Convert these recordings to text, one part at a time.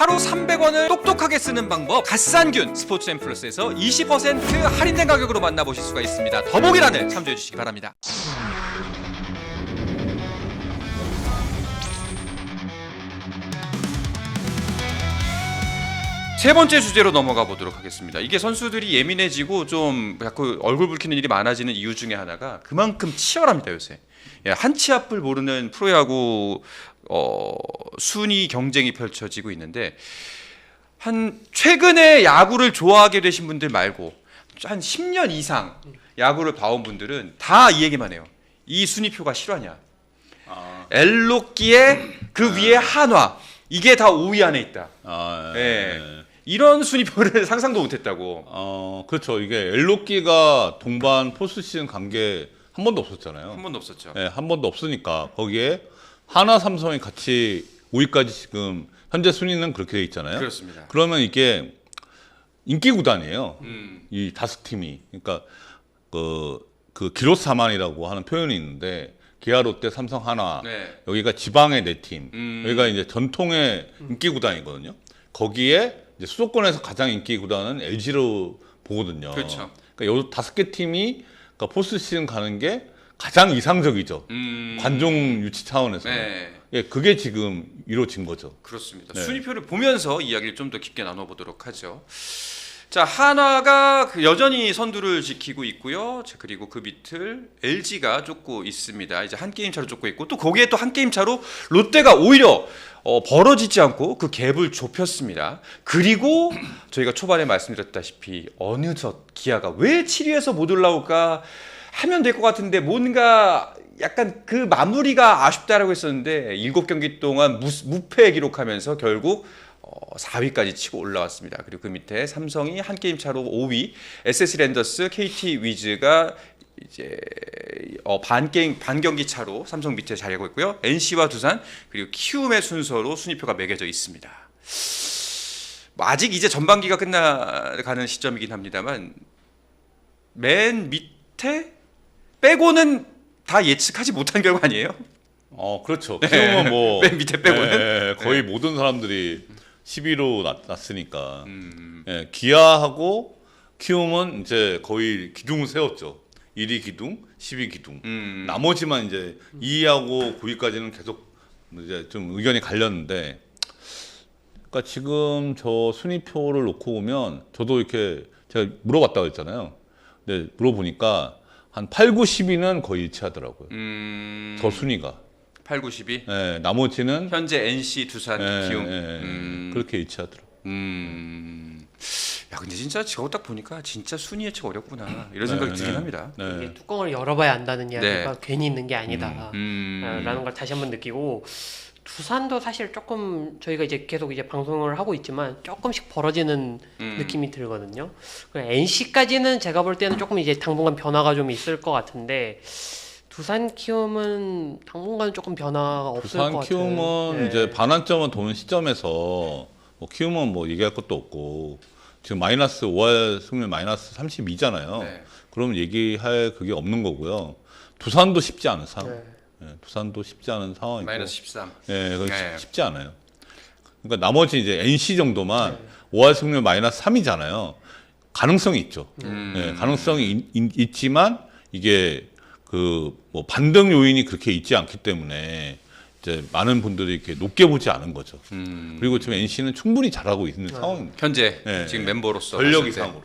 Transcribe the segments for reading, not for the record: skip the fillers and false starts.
하루 300원을 똑똑하게 쓰는 방법 갓산균 스포츠앤플러스에서 20% 할인된 가격으로 만나보실 수가 있습니다. 더보기란을 참조해 주시기 바랍니다. 세 번째 주제로 넘어가 보도록 하겠습니다. 이게 선수들이 예민해지고 좀 자꾸 얼굴 붉히는 일이 많아지는 이유 중에 하나가 그만큼 치열합니다 요새. 한 치 앞을 모르는 프로야구 순위 경쟁이 펼쳐지고 있는데 최근에 야구를 좋아하게 되신 분들 말고 한 10년 이상 야구를 봐온 분들은 다 이 얘기만 해요. 이 순위표가 실화냐? 엘로끼의 그 위에 한화 이게 다 5위 안에 있다. 이런 순위표를 상상도 못했다고. 그렇죠. 이게 엘로끼가 동반 포스트시즌 간 게 한 번도 없었잖아요. 한 번도 없었죠. 네, 한 번도 없으니까 거기에 하나, 삼성이 같이 5위까지 지금 현재 순위는 그렇게 돼 있잖아요. 그렇습니다. 그러면 이게 인기 구단이에요. 이 다섯 팀이. 그러니까 그 기로사만이라고 하는 표현이 있는데 기아, 롯데, 삼성, 하나 여기가 지방의 네 팀. 여기가 이제 전통의 인기 구단이거든요. 거기에 이제 수도권에서 가장 인기 구단은 LG로 보거든요. 그렇죠. 그러니까 요 다섯 개 팀이 그러니까 포스트 시즌 가는 게 가장 이상적이죠. 관중 유치 차원에서. 예, 그게 지금 이루어진 거죠. 그렇습니다. 순위표를 보면서 이야기를 좀 더 깊게 나눠보도록 하죠. 자, 한화가 여전히 선두를 지키고 있고요. 자, 그리고 그 밑을 LG가 쫓고 있습니다. 이제 한 게임 차로 쫓고 있고 또 거기에 또 한 게임 차로 롯데가 오히려 벌어지지 않고 그 갭을 좁혔습니다. 그리고 저희가 초반에 말씀드렸다시피 어느덧 기아가 왜 7위에서 못 올라올까 하면 될 것 같은데 뭔가 약간 그 마무리가 아쉽다라고 했었는데 7경기 동안 무패 기록하면서 결국 4위까지 치고 올라왔습니다. 그리고 그 밑에 삼성이 한 게임 차로 5위, SSG 랜더스, KT 위즈가 이제 반경기 차로 삼성 밑에 자리하고 있고요. NC와 두산 그리고 키움의 순서로 순위표가 매겨져 있습니다. 아직 이제 전반기가 끝나가는 시점이긴 합니다만 맨 밑에 빼고는 다 예측하지 못한 결과 아니에요? 그렇죠. 키움은 뭐 맨 밑에 빼고는 거의 모든 사람들이 10위로 났으니까. 기아하고 키움은 이제 거의 기둥을 세웠죠. 1위 기둥, 10위 기둥. 나머지만 이제 2위하고 9위까지는 계속 이제 좀 의견이 갈렸는데, 그러니까 지금 저 순위표를 놓고 보면 저도 이렇게 제가 물어봤다고 했잖아요. 근데 물어보니까 한 8, 9, 10위는 거의 일치하더라고요. 저 순위가. 8, 9, 10위? 네, 나머지는 현재 NC, 두산, 키움. 그렇게 일치하더라고요. 야, 근데 진짜 저거 딱 보니까 진짜 순위 예측 어렵구나 이런 생각이 들긴 합니다. 이게 뚜껑을 열어봐야 안다는 이야기가 괜히 있는 게 아니다 라는 걸 다시 한번 느끼고, 두산도 사실 조금 저희가 이제 계속 이제 방송을 하고 있지만 조금씩 벌어지는 느낌이 들거든요. NC까지는 제가 볼 때는 조금 이제 당분간 변화가 좀 있을 것 같은데, 두산 키움은 당분간 조금 변화가 없을 것 같아요. 두산 키움은 이제 반환점은 도는 시점에서 뭐 키움은 뭐 얘기할 것도 없고 지금 마이너스 5할 승률 마이너스 32잖아요. 그럼 얘기할 그게 없는 거고요. 두산도 쉽지 않은 상황. 두산도 쉽지 않은 상황이고. 마이너스 13. 쉽지 않아요. 그러니까 나머지 이제 NC 정도만 5할 승률 마이너스 3이잖아요. 가능성이 있죠. 가능성이 있지만 이게 그 뭐 반등 요인이 그렇게 있지 않기 때문에 이제 많은 분들이 이렇게 높게 보지 않은 거죠. 그리고 지금 NC는 충분히 잘하고 있는 상황입니다. 현재 지금 멤버로서 전력 이상으로.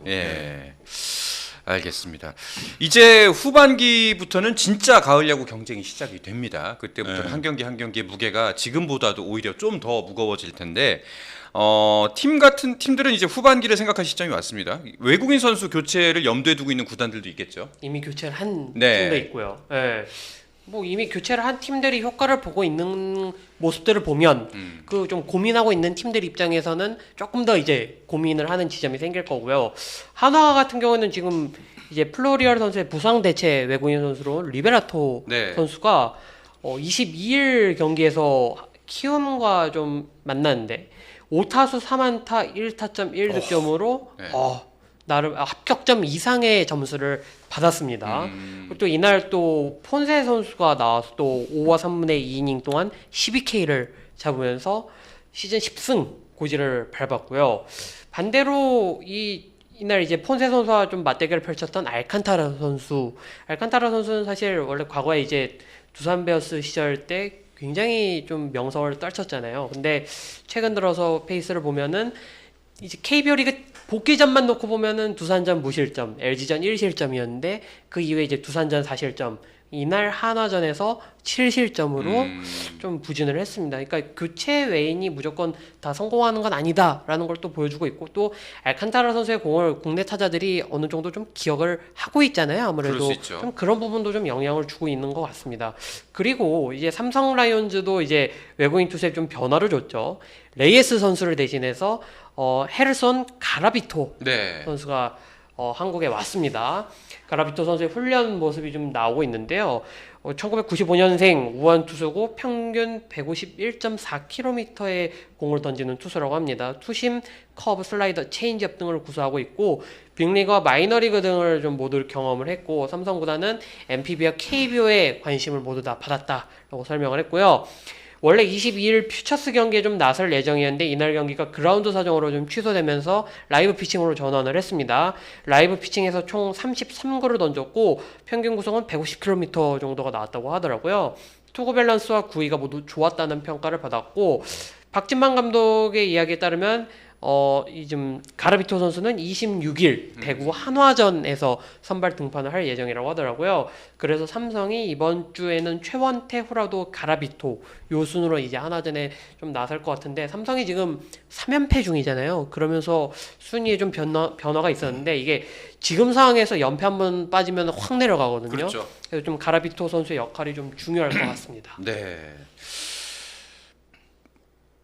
알겠습니다. 이제 후반기부터는 진짜 가을 야구 경쟁이 시작이 됩니다. 그때부터는 한 경기 한 경기의 무게가 지금보다도 오히려 좀 더 무거워질 텐데 팀들은 이제 후반기를 생각할 시점이 왔습니다. 외국인 선수 교체를 염두에 두고 있는 구단들도 있겠죠. 이미 교체를 한 팀도 있고요. 뭐 이미 교체를 한 팀들이 효과를 보고 있는 모습들을 보면 그 좀 고민하고 있는 팀들 입장에서는 조금 더 이제 고민을 하는 지점이 생길 거고요. 한화 같은 경우는 지금 이제 플로리얼 선수의 부상 대체 외국인 선수로 리베라토 선수가 22일 경기에서 키움과 좀 만났는데 5타수 3안타 1타점 1득점으로 나름 합격점 이상의 점수를 받았습니다. 그리고 또 이날 또 폰세 선수가 나와서 또 5와 3분의 2이닝 동안 12K를 잡으면서 시즌 10승 고지를 밟았고요. 반대로 이날 이제 폰세 선수와 좀 맞대결을 펼쳤던 알칸타라 선수는 사실 원래 과거에 이제 두산 베어스 시절 때 굉장히 좀 명성을 떨쳤잖아요. 근데 최근 들어서 페이스를 보면은 이제 KBO 리그 복귀전만 놓고 보면은 두산전 무실점, LG전 1실점이었는데 그 이후에 이제 두산전 4실점, 이날 한화전에서 7실점으로 좀 부진을 했습니다. 그러니까 교체 외인이 무조건 다 성공하는 건 아니다라는 걸 또 보여주고 있고, 또 알칸타라 선수의 공을 국내 타자들이 어느 정도 좀 기억을 하고 있잖아요. 아무래도 좀 그런 부분도 좀 영향을 주고 있는 것 같습니다. 그리고 이제 삼성 라이온즈도 이제 외국인 투수에 좀 변화를 줬죠. 레이에스 선수를 대신해서 헤르손 가라비토 선수가 한국에 왔습니다. 가라비토 선수의 훈련 모습이 좀 나오고 있는데요. 1995년생 우완 투수고 평균 151.4km의 공을 던지는 투수라고 합니다. 투심, 커브, 슬라이더, 체인지업 등을 구사하고 있고 빅리그와 마이너리그 등을 좀 모두 경험을 했고 삼성 구단은 NPB와 KBO의 관심을 모두 다 받았다라고 설명을 했고요. 원래 22일 퓨처스 경기에 좀 나설 예정이었는데 이날 경기가 그라운드 사정으로 좀 취소되면서 라이브 피칭으로 전환을 했습니다. 라이브 피칭에서 총 33구를 던졌고 평균 구속은 150km 정도가 나왔다고 하더라고요. 투구 밸런스와 구위가 모두 좋았다는 평가를 받았고 박진만 감독의 이야기에 따르면 좀 가르비토 선수는 26일 대구 한화전에서 선발 등판을 할 예정이라고 하더라고요. 그래서 삼성이 이번 주에는 최원태, 후라도, 가라비토 요 순으로 이제 한화전에 좀 나설 것 같은데 삼성이 지금 3연패 중이잖아요. 그러면서 순위에 좀 변화가 있었는데 이게 지금 상황에서 연패 한번 빠지면 확 내려가거든요. 그렇죠. 그래서 좀 가라비토 선수의 역할이 좀 중요할 것 같습니다. 네.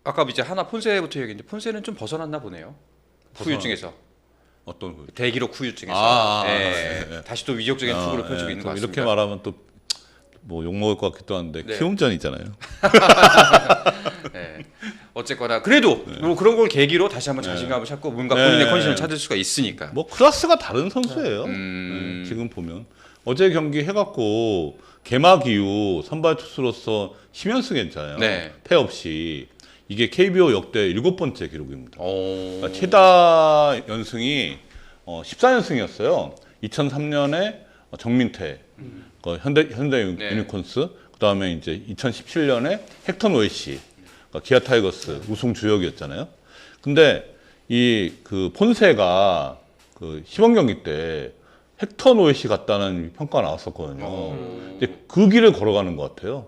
아까 이제 하나 폰세부터 얘기했는데 폰세는 좀 벗어났나 보네요. 후유증에서. 어떤 후유증? 대기록 후유증에서. 네. 다시 또 위력적인 투구를 펼치고 있는 것 같습니다. 이렇게 말하면 또 뭐 욕먹을 것 같기도 한데 키움전이잖아요. 네. 어쨌거나 그래도 뭐 그런 걸 계기로 다시 한번 자신감을 찾고 뭔가 본인의 컨디션을 찾을 수가 있으니까. 뭐 클래스가 다른 선수예요. 지금 보면 어제 경기 해갖고 개막 이후 선발 투수로서 10연승 했잖아요. 패 없이. 이게 KBO 역대 7번째 기록입니다. 그러니까 최다 연승이 14연승이었어요. 2003년에 정민태, 현대 유니콘스, 그다음에 이제 2017년에 헥턴 웨이시, 그러니까 기아 타이거스 우승 주역이었잖아요. 근데 이 그 폰세가 그 시범 경기 때 헥턴 웨이시 같다는 평가가 나왔었거든요. 근데 그 길을 걸어가는 것 같아요.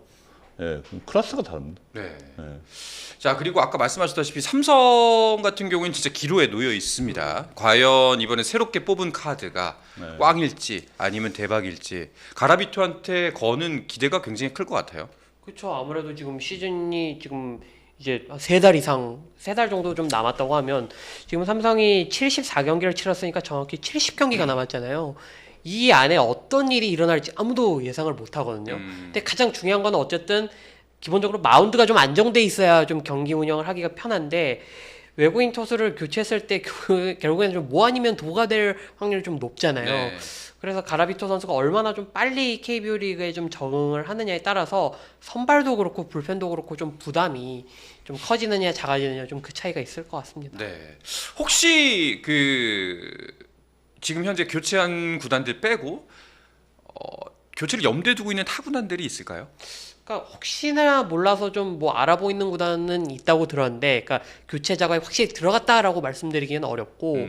예, 클래스가 다릅니다. 자, 그리고 아까 말씀하셨다시피 삼성 같은 경우는 진짜 기로에 놓여 있습니다. 과연 이번에 새롭게 뽑은 카드가 꽝일지 아니면 대박일지 가라비토한테 거는 기대가 굉장히 클 것 같아요. 그렇죠. 아무래도 지금 시즌이 지금 이제 3달 이상, 3달 정도 좀 남았다고 하면 지금 삼성이 74경기를 치렀으니까 정확히 70경기가 남았잖아요. 이 안에 어떤 일이 일어날지 아무도 예상을 못 하거든요. 근데 가장 중요한 건 어쨌든 기본적으로 마운드가 좀 안정돼 있어야 좀 경기 운영을 하기가 편한데 외국인 투수를 교체했을 때 결국에는 좀 뭐 아니면 도가 될 확률이 좀 높잖아요. 그래서 가라비토 선수가 얼마나 좀 빨리 KBO 리그에 좀 적응을 하느냐에 따라서 선발도 그렇고 불펜도 그렇고 좀 부담이 좀 커지느냐 작아지느냐 좀 그 차이가 있을 것 같습니다. 혹시 지금 현재 교체한 구단들 빼고 교체를 염두에 두고 있는 타 구단들이 있을까요? 그러니까 혹시나 몰라서 좀 뭐 알아보고 있는 구단은 있다고 들었는데, 그러니까 교체 작업에 확실히 들어갔다라고 말씀드리기는 어렵고,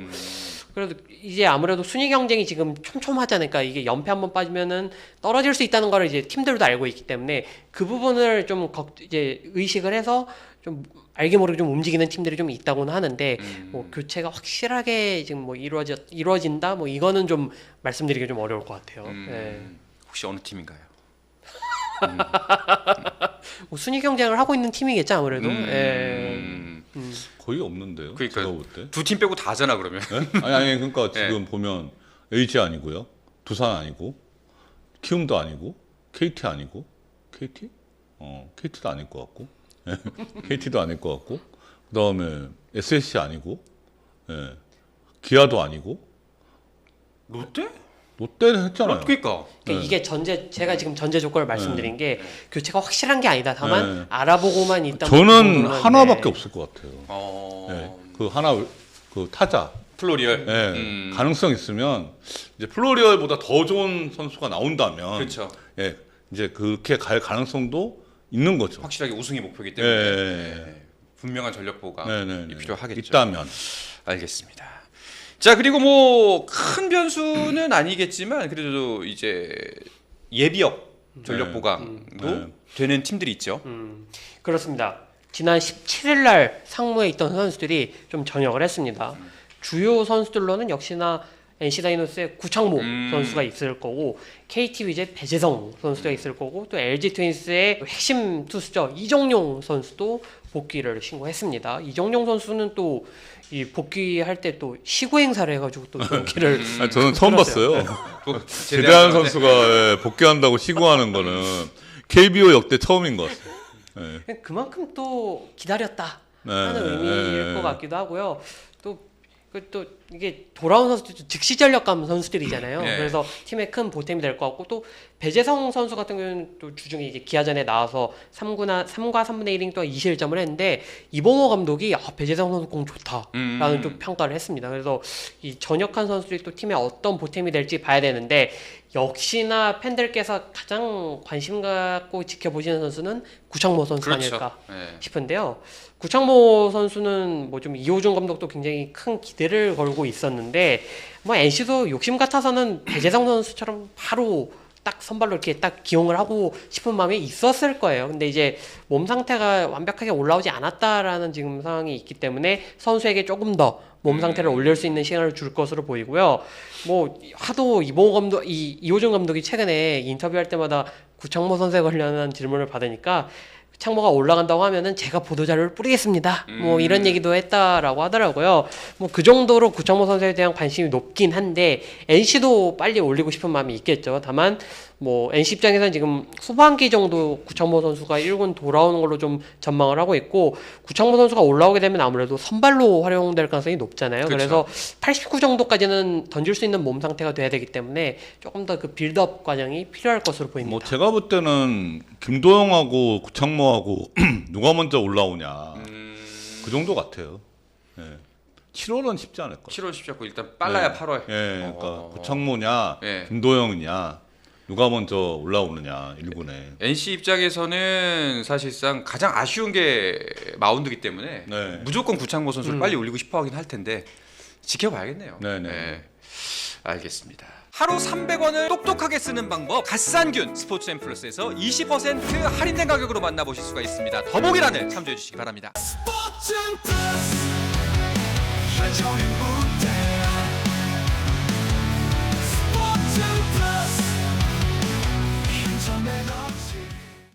그래도 이제 아무래도 순위 경쟁이 지금 촘촘하잖아요. 그러니까 이게 연패 한번 빠지면은 떨어질 수 있다는 거를 이제 팀들도 알고 있기 때문에 그 부분을 좀 이제 의식을 해서 좀 알게 모르게 좀 움직이는 팀들이 좀 있다고는 하는데, 뭐 교체가 확실하게 지금 뭐 이루어진다, 뭐 이거는 좀 말씀드리기 좀 어려울 것 같아요. 혹시 어느 팀인가요? 뭐 순위 경쟁을 하고 있는 팀이겠죠 아무래도. 거의 없는데요. 그러니까 제가 볼 때. 두 팀 빼고 다잖아 그러면. 아니 그러니까 지금 보면 LG 아니고요, 두산 아니고, 키움도 아니고, KT 아니고, KT? KT도 아닐 것 같고, KT도 아닐 것 같고, 그다음에 SSC 아니고, 기아도 아니고. 롯데? 롯데는 했잖아요. 그러니까. 그러니까 이게 제가 지금 전제 조건을 말씀드린 게 교체가 확실한 게 아니다. 다만 알아보고만 있다. 저는 하나밖에 없을 것 같아요. 어. 그 하나 그 타자. 플로리얼. 가능성 있으면 이제 플로리얼보다 더 좋은 선수가 나온다면, 그렇죠. 이제 그렇게 갈 가능성도 있는 거죠. 확실하게 우승이 목표이기 때문에 분명한 전력 보강이 필요하겠죠. 있다면. 알겠습니다. 자, 그리고 뭐 큰 변수는 아니겠지만 그래도 이제 예비역 전력 보강도 되는 팀들이 있죠. 그렇습니다. 지난 17일 날 상무에 있던 선수들이 좀 전역을 했습니다. 주요 선수들로는 역시나 NC 다이노스의 구창모 선수가 있을 거고, KT 위즈의 배재성 선수가 있을 거고, 또 LG 트윈스의 핵심 투수죠 이정용 선수도 복귀를 신고했습니다. 이정용 선수는 또 이 복귀할 때 또 시구 행사를 해가지고 또 경기를 저는 처음 봤어요. 제대한 선수가 복귀한다고 시구하는 거는 KBO 역대 처음인 것 같아요. 그만큼 또 기다렸다 하는 의미일 것 같기도 하고요. 또 이게 돌아온 선수들 즉시 전력감 선수들이잖아요. 그래서 팀에 큰 보탬이 될 것 같고, 또 배재성 선수 같은 경우는 또 주중에 이제 기아전에 나와서 3과 3분의 1이닝 동안 2실점을 했는데, 이봉호 감독이 배재성 선수 공 좋다라는 좀 평가를 했습니다. 그래서 이 전역한 선수들이 또 팀에 어떤 보탬이 될지 봐야 되는데, 역시나 팬들께서 가장 관심 갖고 지켜보시는 선수는 구창모 선수 아닐까 싶은데요. 구창모 선수는 뭐 좀 이호준 감독도 굉장히 큰 기대를 걸고 있었는데, 뭐 NC도 욕심 같아서는 배재성 선수처럼 바로 딱 선발로 이렇게 딱 기용을 하고 싶은 마음이 있었을 거예요. 근데 이제 몸 상태가 완벽하게 올라오지 않았다라는 지금 상황이 있기 때문에 선수에게 조금 더 몸 상태를 올릴 수 있는 시간을 줄 것으로 보이고요. 뭐 하도 이호준 감독이 최근에 인터뷰할 때마다 구창모 선수에 관련한 질문을 받으니까, 창모가 올라간다고 하면은 제가 보도자료를 뿌리겠습니다. 뭐 이런 얘기도 했다라고 하더라고요. 뭐 그 정도로 구창모 선수에 대한 관심이 높긴 한데, NC도 빨리 올리고 싶은 마음이 있겠죠. 다만 뭐 NC 입장에서는 지금 후반기 정도 구창모 선수가 1군 돌아오는 걸로 좀 전망을 하고 있고, 구창모 선수가 올라오게 되면 아무래도 선발로 활용될 가능성이 높잖아요. 그래서 89 정도까지는 던질 수 있는 몸 상태가 돼야 되기 때문에 조금 더 그 빌드업 과정이 필요할 것으로 보입니다. 뭐 제가 볼 때는 김도영하고 구창모하고 누가 먼저 올라오냐, 그 정도 같아요. 7월은 쉽지 않을 거예요. 7월 쉽지 않고 일단 빨라야 8월. 그러니까 구창모냐, 김도영이냐, 누가 먼저 올라오느냐 1군에. NC 입장에서는 사실상 가장 아쉬운 게 마운드이기 때문에 무조건 구창모 선수를 빨리 올리고 싶어하긴 할 텐데 지켜봐야겠네요. 알겠습니다. 하루 300원을 똑똑하게 쓰는 방법, 갓산균 스포츠앤 플러스에서 20% 할인된 가격으로 만나보실 수가 있습니다. 더보기란을 참조해 주시기 바랍니다. 스포츠앤 플러스